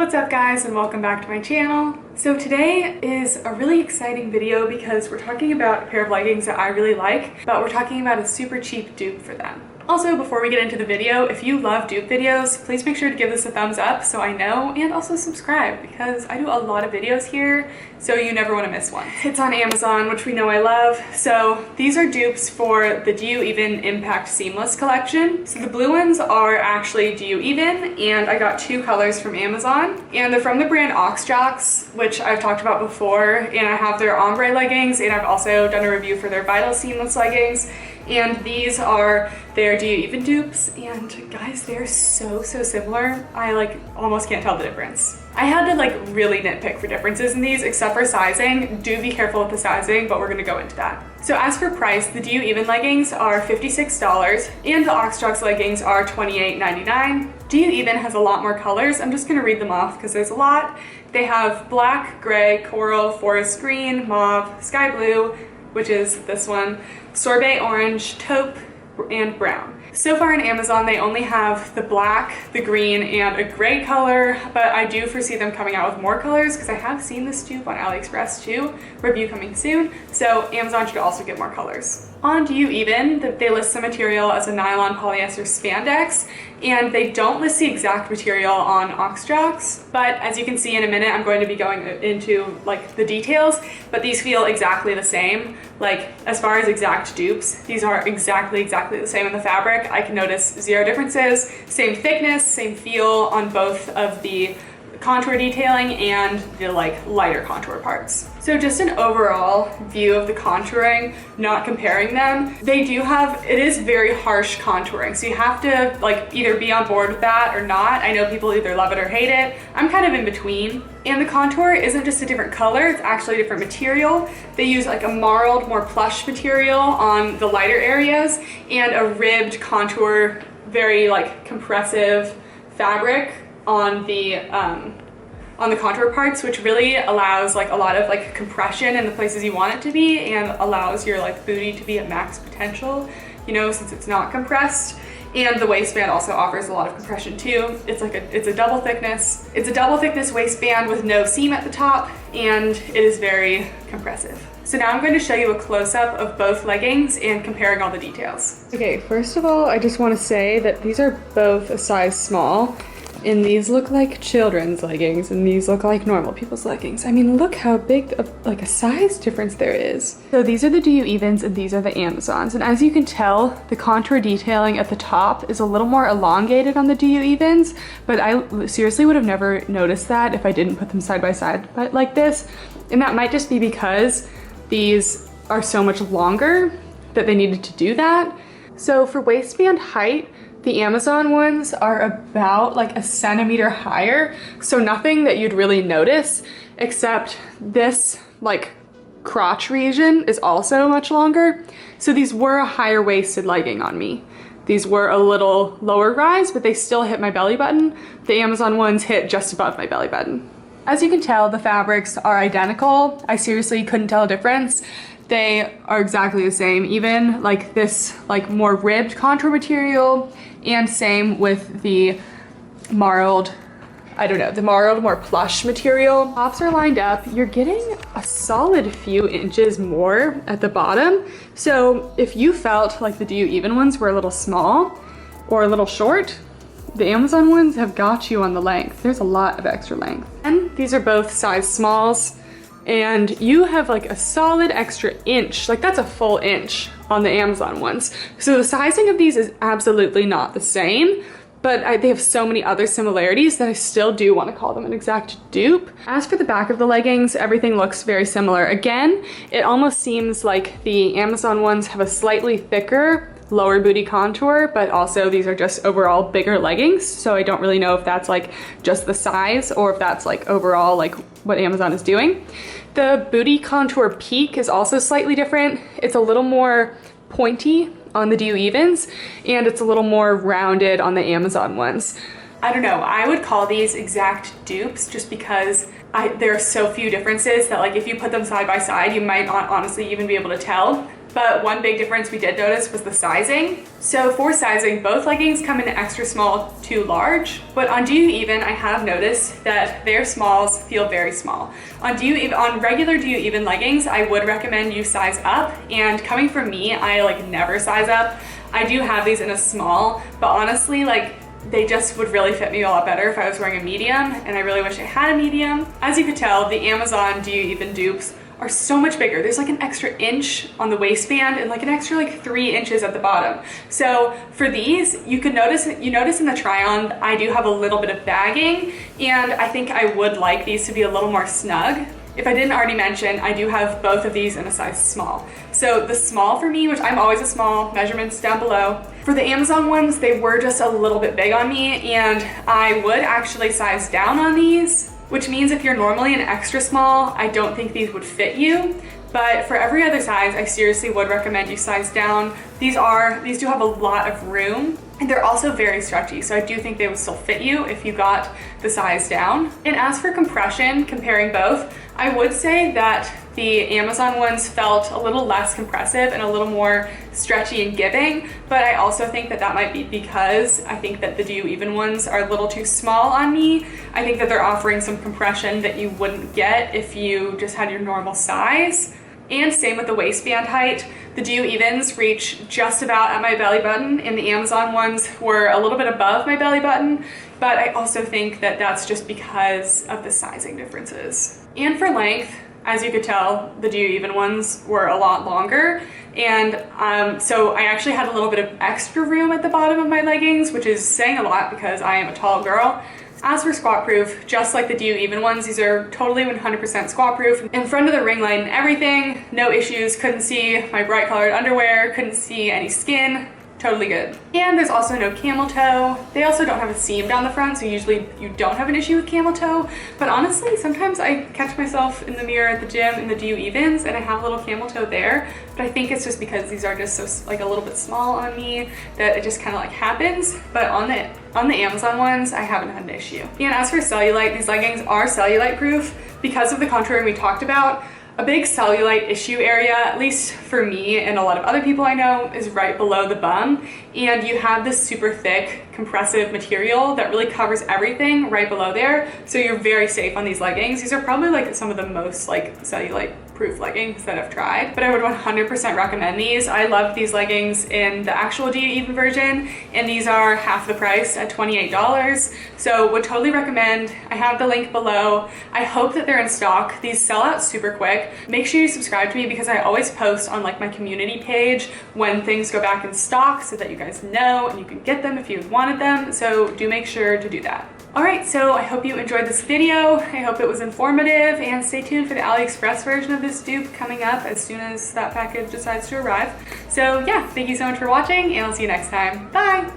What's up guys, and welcome back to my channel. So today is a really exciting video because we're talking about a pair of leggings that I really like, but we're talking about a super cheap dupe for them. Also, before we get into the video, if you love dupe videos, please make sure to give this a thumbs up so I know, and also subscribe because I do a lot of videos here, so you never want to miss one. It's on Amazon, which we know I love. So these are dupes for the Do You Even Impact Seamless collection. So the blue ones are actually Do You Even, and I got two colors from Amazon, and they're from the brand Oxjocks, which I've talked about before, and I have their ombre leggings, and I've also done a review for their Vital Seamless leggings. And these are their Do You Even dupes, and guys, they're so similar. I almost can't tell the difference. I had to really nitpick for differences in these, except for sizing. Do be careful with the sizing, but we're gonna go into that. So as for price, the Do You Even leggings are $56 and the Oxjocks leggings are $28.99. Do You Even has a lot more colors. I'm just gonna read them off because there's a lot. They have black, gray, coral, forest green, mauve, sky blue, which is this one, sorbet orange, taupe, and brown. So far on Amazon, they only have the black, the green, and a gray color, but I do foresee them coming out with more colors because I have seen this dupe on AliExpress too. Review coming soon, so Amazon should also get more colors. On Do You Even, they list the material as a nylon polyester spandex, and they don't list the exact material on Oxjocks, but as you can see in a minute, I'm going to be going into the details, but these feel exactly the same. As far as exact dupes, these are exactly the same in the fabric. I can notice zero differences, same thickness, same feel on both of the contour detailing and the lighter contour parts. So just an overall view of the contouring, not comparing them, they do have, it is very harsh contouring, so you have to either be on board with that or not. I know people either love it or hate it. I'm kind of in between. And the contour isn't just a different color, it's actually a different material. They use a marled, more plush material on the lighter areas and a ribbed contour, very compressive fabric on the contour parts, which really allows a lot of compression in the places you want it to be and allows your booty to be at max potential, since it's not compressed. And the waistband also offers a lot of compression too. It's a double thickness. It's a double thickness waistband with no seam at the top, and it is very compressive. So now I'm going to show you a close-up of both leggings and comparing all the details. Okay, first of all, I just want to say that these are both a size small, and these look like children's leggings, and these look like normal people's leggings. I mean, look how big of a size difference there is. So these are the Do You Evens and these are the Amazons. And as you can tell, the contour detailing at the top is a little more elongated on the Do You Evens, but I seriously would have never noticed that if I didn't put them side by side like this. And that might just be because these are so much longer that they needed to do that. So for waistband height, the Amazon ones are about a centimeter higher, so nothing that you'd really notice, except this crotch region is also much longer. So these were a higher waisted legging on me. These were a little lower rise, but they still hit my belly button. The Amazon ones hit just above my belly button. As you can tell, the fabrics are identical. I seriously couldn't tell a difference. They are exactly the same, even this more ribbed contour material, and same with the marled, the marled more plush material. Tops are lined up. You're getting a solid few inches more at the bottom. So if you felt the Do You Even ones were a little small or a little short, the Amazon ones have got you on the length. There's a lot of extra length. And these are both size smalls, and you have a solid extra inch, that's a full inch on the Amazon ones. So the sizing of these is absolutely not the same, but they have so many other similarities that I still do want to call them an exact dupe. As for the back of the leggings, everything looks very similar. Again, it almost seems like the Amazon ones have a slightly thicker lower booty contour, but also these are just overall bigger leggings, so I don't really know if that's just the size or if that's overall what Amazon is doing. The booty contour peak is also slightly different. It's a little more pointy on the Do You Evens, and it's a little more rounded on the Amazon ones. I don't know, I would call these exact dupes just because there are so few differences that if you put them side by side, you might not honestly even be able to tell. but one big difference we did notice was the sizing. So for sizing, both leggings come in extra small to large, but on Do You Even, I have noticed that their smalls feel very small. On regular Do You Even leggings, I would recommend you size up, and coming from me, I like never size up. I do have these in a small, but honestly, like, they just would really fit me a lot better if I was wearing a medium, and I really wish I had a medium. As you could tell, the Amazon Do You Even dupes are so much bigger. There's like an extra inch on the waistband and like an extra like 3 inches at the bottom. So for these, you notice in the try-on, I do have a little bit of bagging, and I think I would like these to be a little more snug. If I didn't already mention, I do have both of these in a size small. So the small for me, which I'm always a small, measurements down below. For the Amazon ones, they were just a little bit big on me, and I would actually size down on these, which means if you're normally an extra small, I don't think these would fit you. But for every other size, I seriously would recommend you size down. These do have a lot of room, and they're also very stretchy, so I do think they would still fit you if you got the size down. And as for compression, comparing both, I would say that the Amazon ones felt a little less compressive and a little more stretchy and giving, but I also think that that might be because I think that the Do You Even ones are a little too small on me. I think that they're offering some compression that you wouldn't get if you just had your normal size. And same with the waistband height. The Do You Evens reach just about at my belly button, and the Amazon ones were a little bit above my belly button, but I also think that that's just because of the sizing differences. And for length, as you could tell, the Do You Even ones were a lot longer, and so I actually had a little bit of extra room at the bottom of my leggings, which is saying a lot because I am a tall girl. As for squat proof, just like the Do You Even ones, these are totally 100% squat proof. In front of the ring light and everything, no issues, couldn't see my bright colored underwear, couldn't see any skin, totally good. And there's also no camel toe. They also don't have a seam down the front, so usually you don't have an issue with camel toe. But honestly, sometimes I catch myself in the mirror at the gym in the Do You Evens and I have a little camel toe there, but I think it's just because these are just so like a little bit small on me that it just kind of like happens. But on the Amazon ones, I haven't had an issue. And as for cellulite, these leggings are cellulite proof because of the contouring we talked about. A big cellulite issue area, at least for me and a lot of other people I know, is right below the bum. And you have this super thick compressive material that really covers everything right below there. So you're very safe on these leggings. These are probably like some of the most like cellulite proof leggings that I've tried, but I would 100% recommend these. I loved these leggings in the actual Do You Even version, and these are half the price at $28. So would totally recommend. I have the link below. I hope that they're in stock. These sell out super quick. Make sure you subscribe to me because I always post on like my community page when things go back in stock so that you guys know and you can get them if you wanted them. So do make sure to do that. Alright, so I hope you enjoyed this video. I hope it was informative, and stay tuned for the AliExpress version of this dupe coming up as soon as that package decides to arrive. So yeah, thank you so much for watching, and I'll see you next time. Bye!